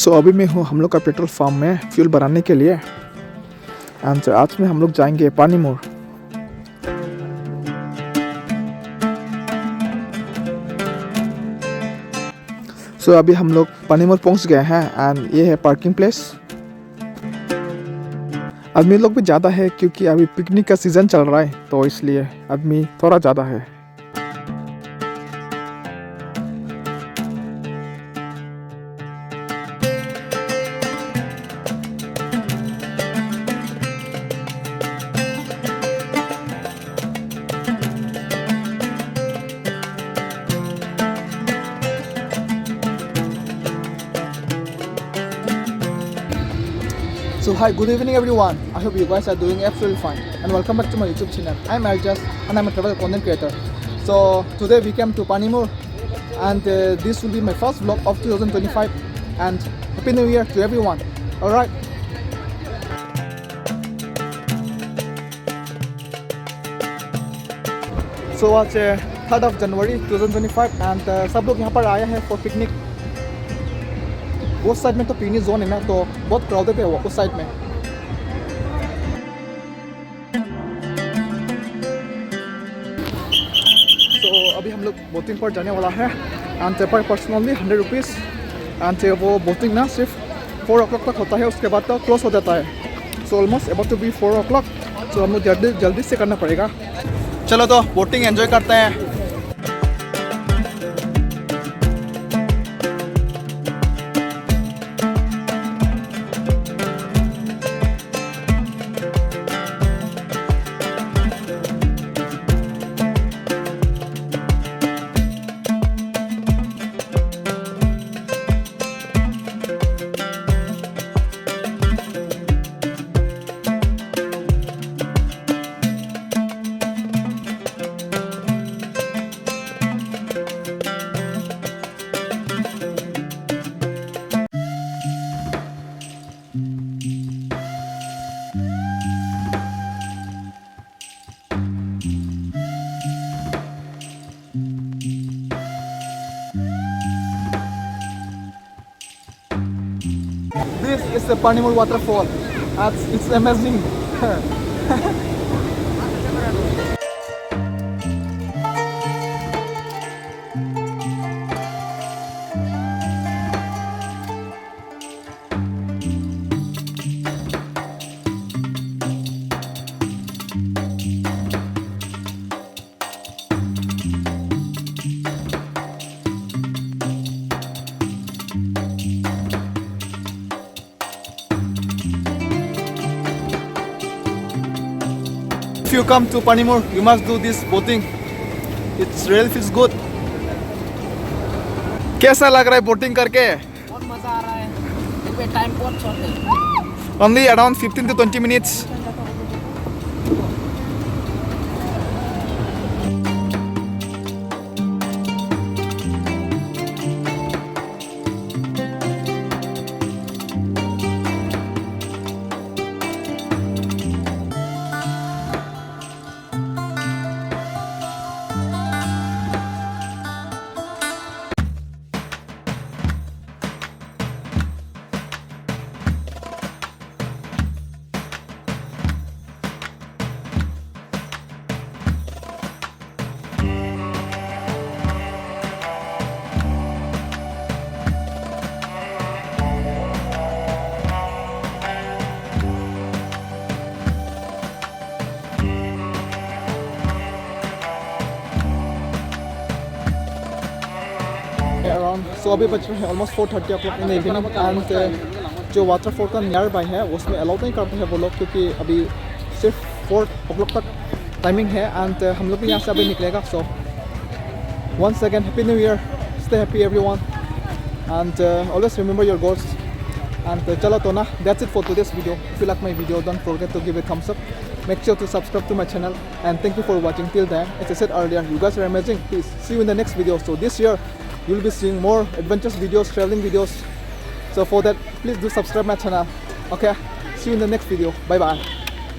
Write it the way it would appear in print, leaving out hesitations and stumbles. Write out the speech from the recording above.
सो अभी मैं हूँ हम लोग का पेट्रोल पंप में फ्यूल भराने के लिए। एंड आज में हम लोग जाएंगे पानीमुर। सो अभी हम लोग पानीमुर पहुँच गए हैं एंड ये है पार्किंग प्लेस। आदमी लोग भी ज़्यादा है क्योंकि अभी पिकनिक का सीज़न चल रहा है, तो इसलिए आदमी थोड़ा ज़्यादा है। So hi, good evening everyone. I hope you guys are doing absolutely fine and welcome back to my YouTube channel. I'm Ljust and I'm a travel content creator. So today we came to Panimur and this will be my first vlog of 2025 and Happy New Year to everyone. Alright. So आज 3rd of January 2025 and सब लोग यहाँ पर आए हैं for picnic. उस side में तो पिकनिक जोन है ना, तो बहुत क्राउडेड है वो उस साइड में। तो अभी हम लोग बोटिंग पर जाने वाला है एंड पर पर्सन ओनली 100 रुपीज़ एंड वो बोटिंग ना सिर्फ 4 o'clock तक होता है, उसके बाद तो क्लोज हो जाता है। So almost about to be 4 o'clock, तो हम लोग जल्दी से करना पड़ेगा। चलो तो बोटिंग एंजॉय करते हैं। This is the Panimur Waterfall. It's amazing. If you come to Panimur, you must do this boating. It really feels good. कैसा लग रहा है बोटिंग करके? बहुत मजा आ रहा है। टाइम बहुत शॉर्ट है। Only around 15 to 20 minutes. सो अभी बज रहे हैं almost 4:30 o'clock in evening and जो वाटरफॉल का नियर बाय है उसमें अलाउ नहीं करते हैं वो लोग, क्योंकि अभी सिर्फ 4 o'clock तक टाइमिंग है एंड हम लोग भी यहाँ से अभी निकलेगा। So once again happy new year, stay happy everyone and always remember your goals and चलो तो ना, that's it for today's video. If you like my video don't forget to give a thumbs up. Make sure to subscribe to my channel and thank you for watching till then. As I said earlier, you guys are amazing. Please see you in the next video. So this year you'll be seeing more adventures videos, traveling videos. So for that, please do subscribe my channel. Okay, see you in the next video. Bye bye.